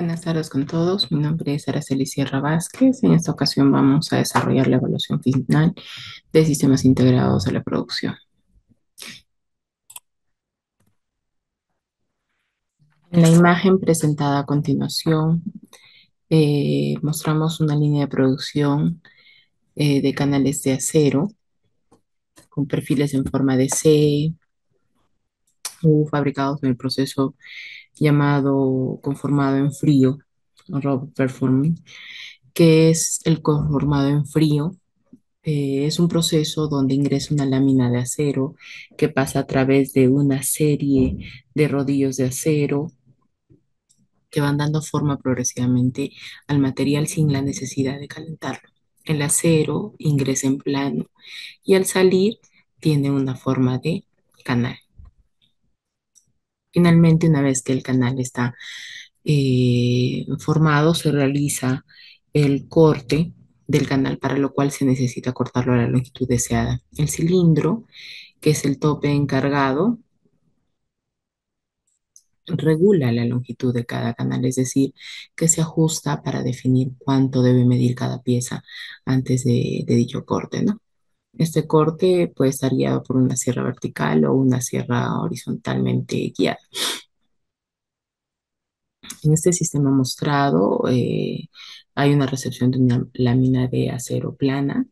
Buenas tardes con todos. Mi nombre es Araceli Sierra Vázquez. En esta ocasión vamos a desarrollar la evaluación final de sistemas integrados de la producción. En la imagen presentada a continuación, mostramos una línea de producción de canales de acero con perfiles en forma de C, U, fabricados en el proceso llamado conformado en frío, o robot performing, que es el conformado en frío. Es un proceso donde ingresa una lámina de acero que pasa a través de una serie de rodillos de acero que van dando forma progresivamente al material sin la necesidad de calentarlo. El acero ingresa en plano y al salir tiene una forma de canal. Finalmente, una vez que el canal está formado, se realiza el corte del canal, para lo cual se necesita cortarlo a la longitud deseada. El cilindro, que es el tope encargado, regula la longitud de cada canal, es decir, que se ajusta para definir cuánto debe medir cada pieza antes de dicho corte, ¿no? Este corte puede estar guiado por una sierra vertical o una sierra horizontalmente guiada. En este sistema mostrado hay una recepción de una lámina de acero plana.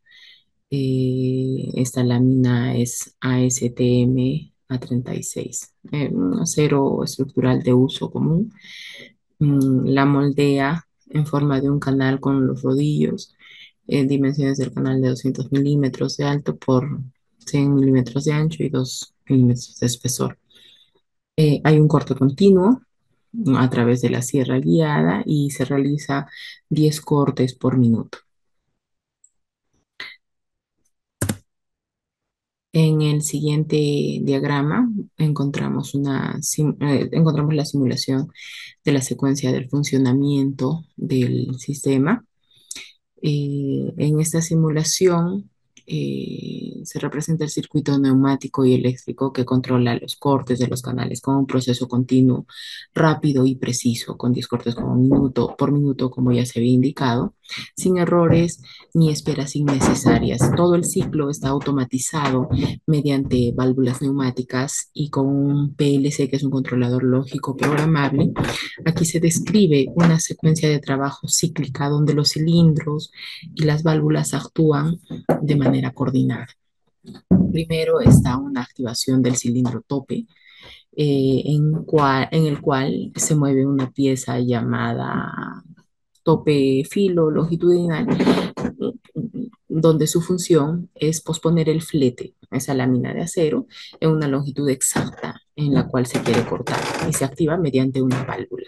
Esta lámina es ASTM A36, un acero estructural de uso común. La moldea en forma de un canal con los rodillos, dimensiones del canal de 200 milímetros de alto por 100 milímetros de ancho y 2 milímetros de espesor. Hay un corte continuo a través de la sierra guiada y se realiza 10 cortes por minuto. En el siguiente diagrama encontramos la simulación de la secuencia del funcionamiento del sistema. En esta simulación se representa el circuito neumático y eléctrico que controla los cortes de los canales con un proceso continuo, rápido y preciso, con 10 cortes como minuto por minuto, como ya se había indicado, sin errores ni esperas innecesarias. Todo el ciclo está automatizado mediante válvulas neumáticas y con un PLC, que es un controlador lógico programable. Aquí se describe una secuencia de trabajo cíclica donde los cilindros y las válvulas actúan de manera coordinada. Primero está una activación del cilindro tope, en el cual se mueve una pieza llamada tope filo longitudinal, donde su función es posponer el flete, esa lámina de acero, en una longitud exacta en la cual se quiere cortar y se activa mediante una válvula.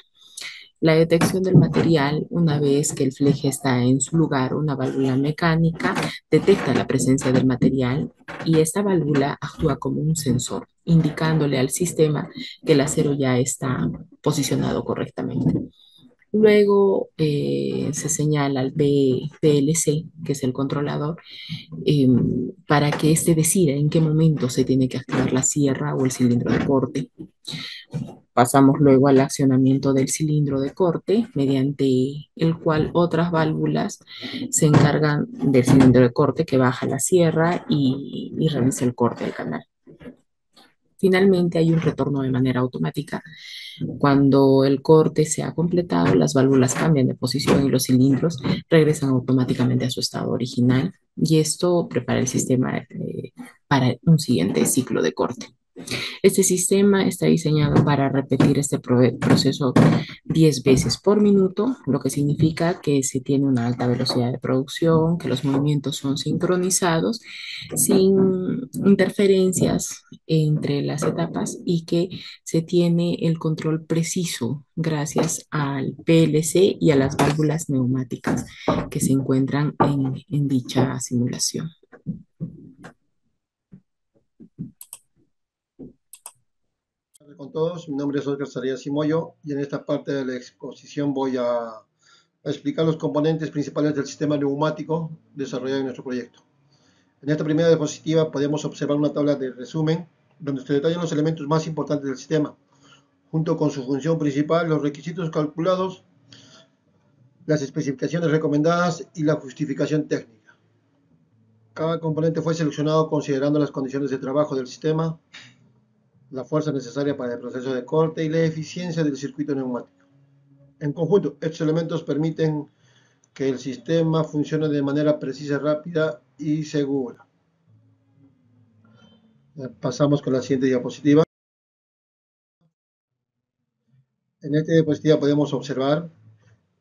La detección del material, una vez que el fleje está en su lugar, una válvula mecánica detecta la presencia del material y esta válvula actúa como un sensor, indicándole al sistema que el acero ya está posicionado correctamente. Luego se señala al PLC, que es el controlador, eh, para que éste decida en qué momento se tiene que activar la sierra o el cilindro de corte. Pasamos luego al accionamiento del cilindro de corte, mediante el cual otras válvulas se encargan del cilindro de corte que baja la sierra y realiza el corte del canal. Finalmente hay un retorno de manera automática. Cuando el corte se ha completado, las válvulas cambian de posición y los cilindros regresan automáticamente a su estado original, y esto prepara el sistema para un siguiente ciclo de corte. Este sistema está diseñado para repetir este proceso 10 veces por minuto, lo que significa que se tiene una alta velocidad de producción, que los movimientos son sincronizados, sin interferencias entre las etapas, y que se tiene el control preciso gracias al PLC y a las válvulas neumáticas que se encuentran en dicha simulación. Con todos, mi nombre es Oscar Sarías Simoyo y en esta parte de la exposición voy a explicar los componentes principales del sistema neumático desarrollado en nuestro proyecto. En esta primera diapositiva podemos observar una tabla de resumen donde se detallan los elementos más importantes del sistema, junto con su función principal, los requisitos calculados las especificaciones recomendadas y la justificación técnica. Cada componente fue seleccionado considerando las condiciones de trabajo del sistema, la fuerza necesaria para el proceso de corte y la eficiencia del circuito neumático. En conjunto, estos elementos permiten que el sistema funcione de manera precisa, rápida y segura. Pasamos con la siguiente diapositiva. En esta diapositiva podemos observar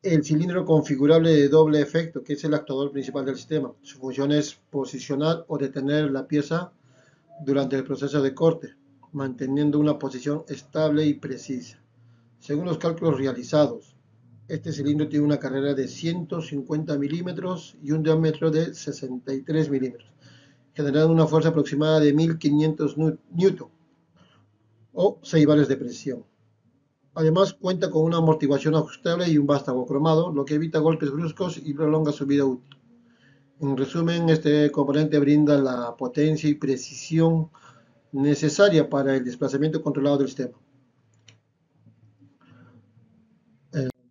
el cilindro configurable de doble efecto, que es el actuador principal del sistema. Su función es posicionar o detener la pieza durante el proceso de corte, manteniendo una posición estable y precisa. Según los cálculos realizados, este cilindro tiene una carrera de 150 milímetros y un diámetro de 63 milímetros, generando una fuerza aproximada de 1500 newton o 6 bares de presión. Además, cuenta con una amortiguación ajustable y un vástago cromado, lo que evita golpes bruscos y prolonga su vida útil. En resumen, este componente brinda la potencia y precisión necesaria para el desplazamiento controlado del sistema.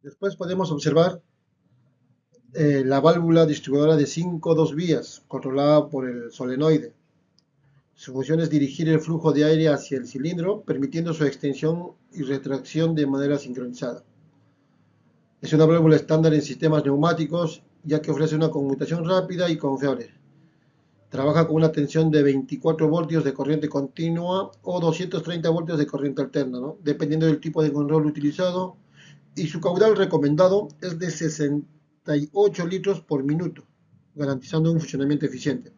Después podemos observar la válvula distribuidora de 5 vías, controlada por el solenoide. Su función es dirigir el flujo de aire hacia el cilindro, permitiendo su extensión y retracción de manera sincronizada. Es una válvula estándar en sistemas neumáticos, ya que ofrece una conmutación rápida y confiable. Trabaja con una tensión de 24 voltios de corriente continua o 230 voltios de corriente alterna, ¿no? Dependiendo del tipo de control utilizado, y su caudal recomendado es de 68 litros por minuto, garantizando un funcionamiento eficiente.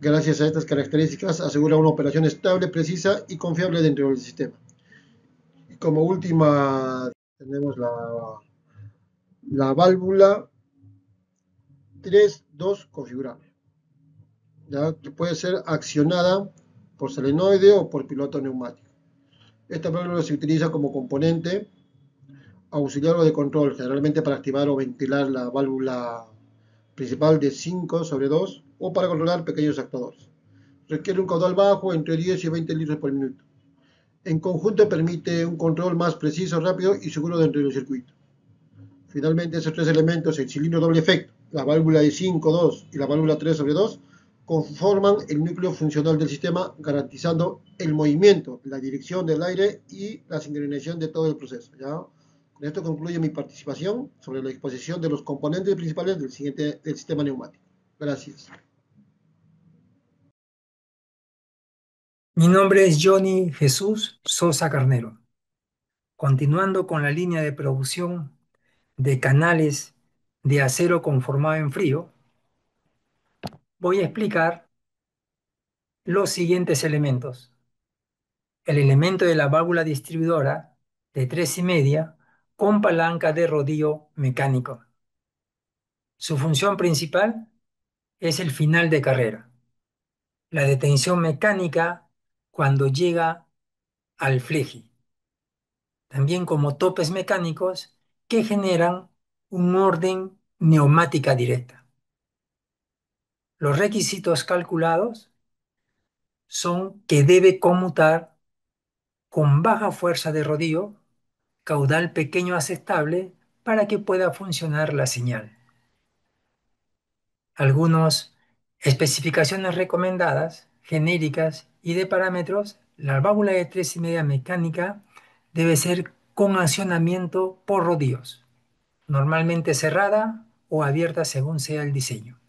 Gracias a estas características asegura una operación estable, precisa y confiable dentro del sistema. Y como última tenemos la válvula 3.2 configurable, ¿ya? Que puede ser accionada por solenoide o por piloto neumático. Esta válvula se utiliza como componente auxiliar o de control, generalmente para activar o ventilar la válvula principal de 5/2 o para controlar pequeños actuadores. Requiere un caudal bajo, entre 10 y 20 litros por minuto. En conjunto permite un control más preciso, rápido y seguro dentro del circuito. Finalmente, esos tres elementos, el cilindro doble efecto, la válvula de 5/2 y la válvula 3/2, conforman el núcleo funcional del sistema, garantizando el movimiento, la dirección del aire y la sincronización de todo el proceso, ¿ya? Con esto concluye mi participación sobre la exposición de los componentes principales del sistema neumático. Gracias. Mi nombre es Johnny Jesús Sosa Carnero. Continuando con la línea de producción de canales de acero conformado en frío, voy a explicar los siguientes elementos. El elemento de la válvula distribuidora de 3,5 con palanca de rodillo mecánico. Su función principal es el final de carrera, la detención mecánica cuando llega al fleje, también como topes mecánicos que generan un orden neumática directa. Los requisitos calculados son que debe conmutar con baja fuerza de rodillo, caudal pequeño aceptable para que pueda funcionar la señal. Algunas especificaciones recomendadas, genéricas y de parámetros: la válvula de 3,5 mecánica debe ser con accionamiento por rodillos, normalmente cerrada o abierta según sea el diseño.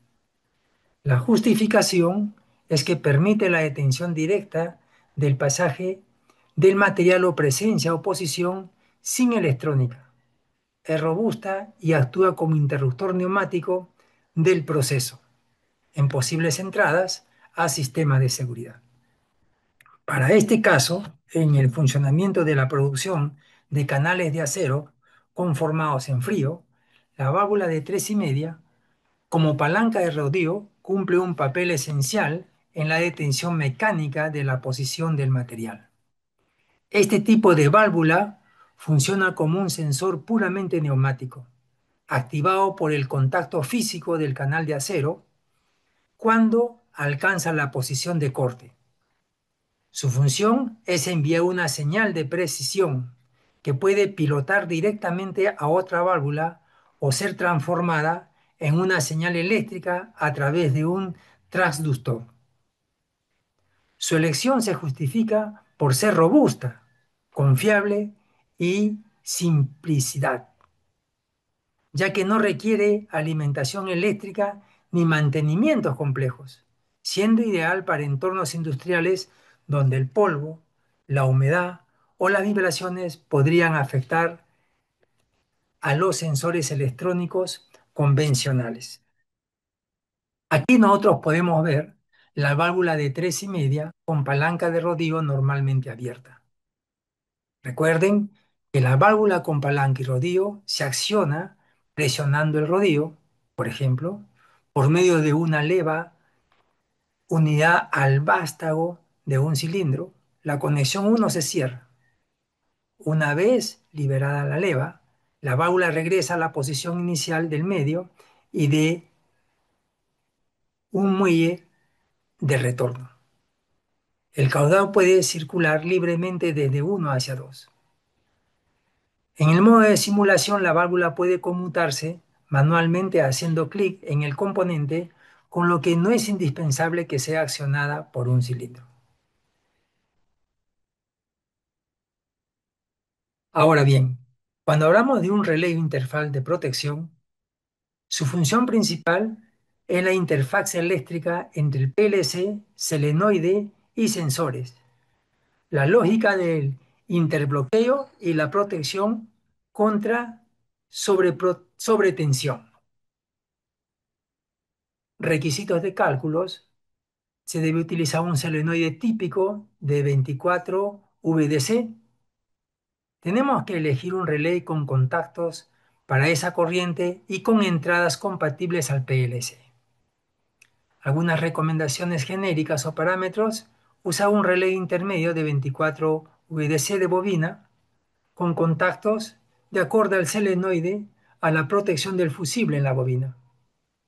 La justificación es que permite la detención directa del pasaje del material o presencia o posición sin electrónica. Es robusta y actúa como interruptor neumático del proceso en posibles entradas a sistemas de seguridad. Para este caso, en el funcionamiento de la producción de canales de acero conformados en frío, la válvula de 3,5 como palanca de rodillo cumple un papel esencial en la detención mecánica de la posición del material. Este tipo de válvula funciona como un sensor puramente neumático, activado por el contacto físico del canal de acero cuando alcanza la posición de corte. Su función es enviar una señal de precisión que puede pilotar directamente a otra válvula o ser transformada en una señal eléctrica a través de un transductor. Su elección se justifica por ser robusta, confiable y simplicidad, ya que no requiere alimentación eléctrica ni mantenimientos complejos, siendo ideal para entornos industriales donde el polvo, la humedad o las vibraciones podrían afectar a los sensores electrónicos convencionales. Aquí nosotros podemos ver la válvula de 3,5 con palanca de rodillo normalmente abierta. Recuerden que la válvula con palanca y rodillo se acciona presionando el rodillo, por ejemplo, por medio de una leva unidad al vástago de un cilindro. La conexión 1 se cierra. Una vez liberada la leva, la válvula regresa a la posición inicial del medio y de un muelle de retorno. El caudal puede circular libremente desde 1 hacia 2. En el modo de simulación, la válvula puede conmutarse manualmente haciendo clic en el componente, con lo que no es indispensable que sea accionada por un cilindro. Ahora bien, cuando hablamos de un relé interfaz de protección, su función principal es la interfaz eléctrica entre el PLC, solenoide y sensores, la lógica del interbloqueo y la protección contra sobretensión. Requisitos de cálculos: se debe utilizar un solenoide típico de 24 VDC. Tenemos que elegir un relé con contactos para esa corriente y con entradas compatibles al PLC. Algunas recomendaciones genéricas o parámetros: usa un relé intermedio de 24 VDC de bobina con contactos de acuerdo al solenoide a la protección del fusible en la bobina.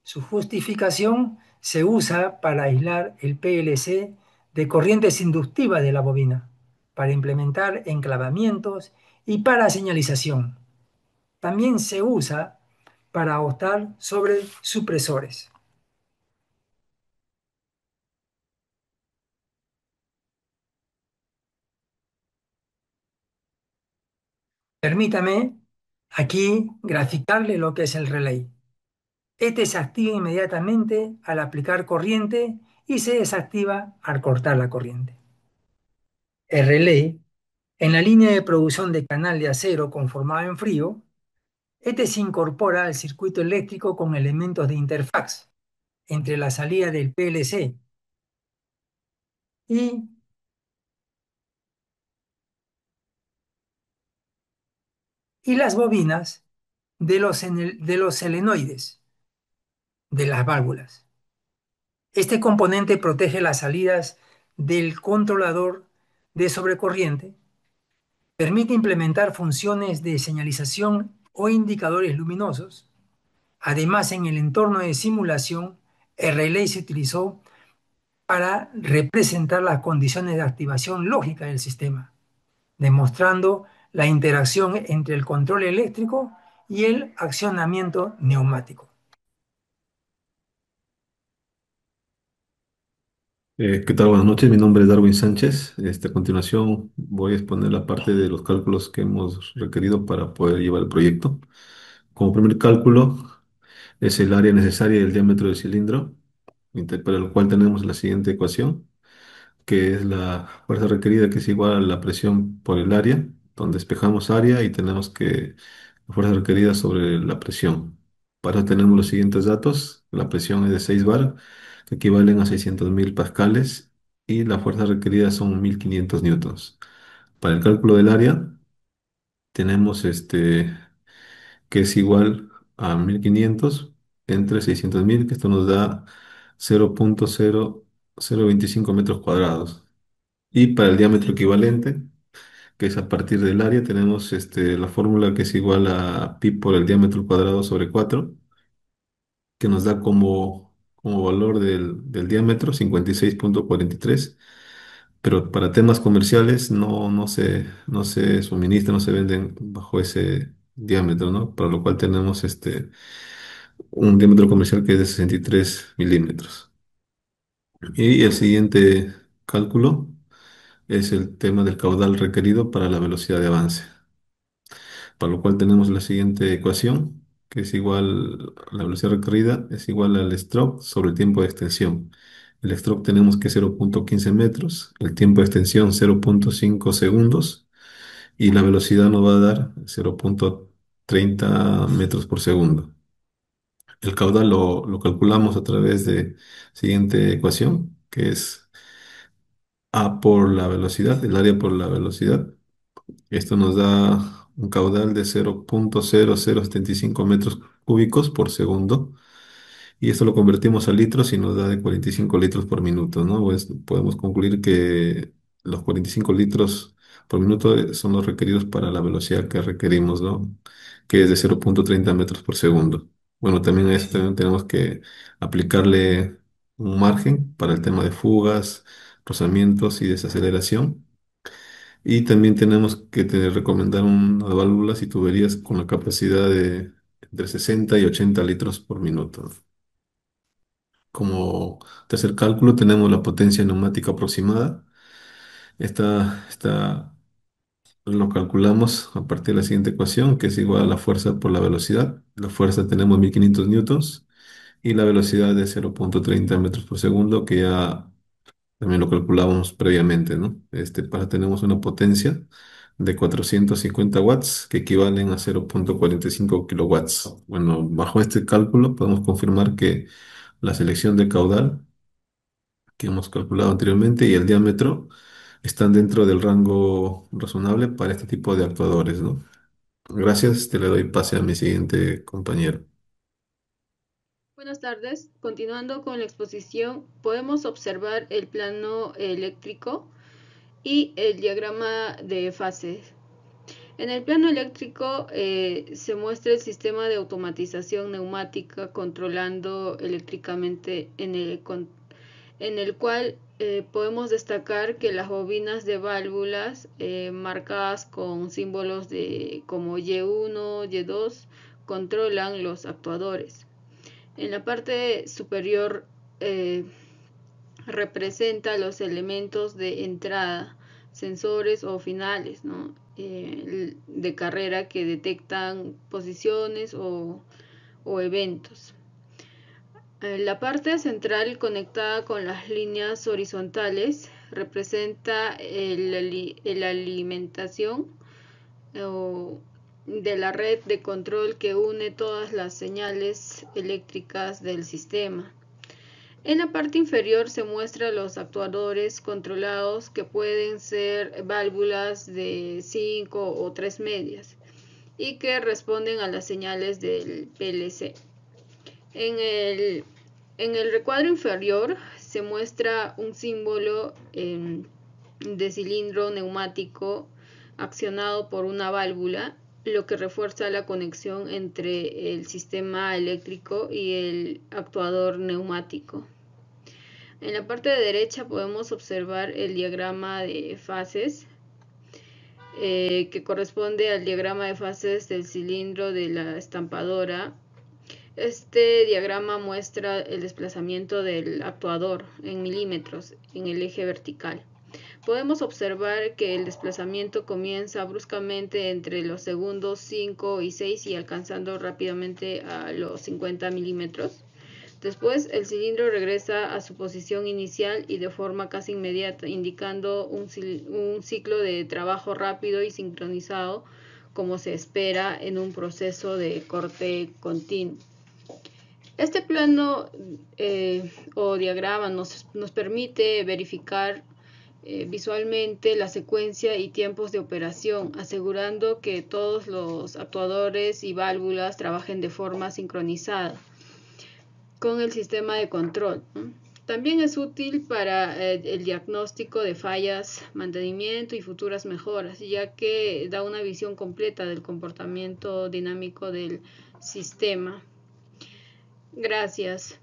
Su justificación: se usa para aislar el PLC de corrientes inductivas de la bobina, para implementar enclavamientos y para señalización. También se usa para optar sobre supresores. Permítame aquí graficarle lo que es el relay. Este se activa inmediatamente al aplicar corriente y se desactiva al cortar la corriente. El relé, en la línea de producción de canal de acero conformado en frío, este se incorpora al circuito eléctrico con elementos de interfaz entre la salida del PLC y, las bobinas de los solenoides de las válvulas. Este componente protege las salidas del controlador de sobrecorriente, permite implementar funciones de señalización o indicadores luminosos. Además, en el entorno de simulación, el relay se utilizó para representar las condiciones de activación lógica del sistema, demostrando la interacción entre el control eléctrico y el accionamiento neumático. ¿Qué tal? Buenas noches. Mi nombre es Darwin Sánchez. A continuación voy a exponer la parte de los cálculos que hemos requerido para poder llevar el proyecto. Como primer cálculo es el área necesaria del diámetro del cilindro, para el cual tenemos la siguiente ecuación, que es la fuerza requerida, que es igual a la presión por el área, donde despejamos área y tenemos que la fuerza requerida sobre la presión. Para eso tenemos los siguientes datos. La presión es de 6 bar, que equivalen a 600.000 pascales, y la fuerza requerida son 1.500 newtons. Para el cálculo del área tenemos que es igual a 1.500 entre 600.000, que esto nos da 0.0025 metros cuadrados. Y para el diámetro equivalente, que es a partir del área, tenemos la fórmula, que es igual a pi por el diámetro cuadrado sobre 4, que nos da como valor del diámetro 56,43. Pero para temas comerciales no se suministran, no se venden diámetro, ¿no? Para lo cual tenemos un diámetro comercial que es de 63 milímetros. Y el siguiente cálculo es el tema del caudal requerido para la velocidad de avance, para lo cual tenemos la siguiente ecuación, que es igual, la velocidad requerida es igual al stroke sobre el tiempo de extensión. El stroke tenemos que 0,15 metros, el tiempo de extensión 0,5 segundos y la velocidad nos va a dar 0,30 metros por segundo. El caudal lo calculamos a través de siguiente ecuación, que es A por la velocidad, el área por la velocidad. Esto nos da un caudal de 0,0075 metros cúbicos por segundo. Y esto lo convertimos a litros y nos da de 45 litros por minuto, ¿no? Pues podemos concluir que los 45 litros por minuto son los requeridos para la velocidad que requerimos, ¿no? Que es de 0,30 metros por segundo. Bueno, también a eso también tenemos que aplicarle un margen para el tema de fugas, rozamientos y desaceleración. Y también tenemos que recomendar unas válvulas y tuberías con la capacidad de entre 60 y 80 litros por minuto. Como tercer cálculo tenemos la potencia neumática aproximada. Esta lo calculamos a partir de la siguiente ecuación, que es igual a la fuerza por la velocidad. La fuerza tenemos 1500 newtons y la velocidad de 0,30 metros por segundo, que ya también lo calculábamos previamente, ¿no? Tenemos una potencia de 450 watts, que equivalen a 0,45 kilowatts. Bueno, bajo este cálculo podemos confirmar que la selección de caudal que hemos calculado anteriormente y el diámetro están dentro del rango razonable para este tipo de actuadores, ¿no? Gracias, te le doy pase a mi siguiente compañero. Buenas tardes. Continuando con la exposición, podemos observar el plano eléctrico y el diagrama de fases. En el plano eléctrico se muestra el sistema de automatización neumática controlando eléctricamente en el cual podemos destacar que las bobinas de válvulas marcadas con símbolos como Y1, Y2 controlan los actuadores. En la parte superior representa los elementos de entrada, sensores o finales, ¿no? De carrera que detectan posiciones o eventos. La parte central conectada con las líneas horizontales representa la alimentación de la red de control que une todas las señales eléctricas del sistema. En la parte inferior se muestran los actuadores controlados, que pueden ser válvulas de 5 o 3 medias y que responden a las señales del PLC. En el recuadro inferior se muestra un símbolo de cilindro neumático accionado por una válvula, lo que refuerza la conexión entre el sistema eléctrico y el actuador neumático. En la parte de derecha podemos observar el diagrama de fases, que corresponde al diagrama de fases del cilindro de la estampadora. Este diagrama muestra el desplazamiento del actuador en milímetros en el eje vertical. Podemos observar que el desplazamiento comienza bruscamente entre los segundos 5 y 6 y alcanzando rápidamente a los 50 milímetros. Después el cilindro regresa a su posición inicial y de forma casi inmediata, indicando un ciclo de trabajo rápido y sincronizado, como se espera en un proceso de corte continuo. Este plano o diagrama nos permite verificar visualmente la secuencia y tiempos de operación, asegurando que todos los actuadores y válvulas trabajen de forma sincronizada con el sistema de control. También es útil para el diagnóstico de fallas, mantenimiento y futuras mejoras, ya que da una visión completa del comportamiento dinámico del sistema. Gracias.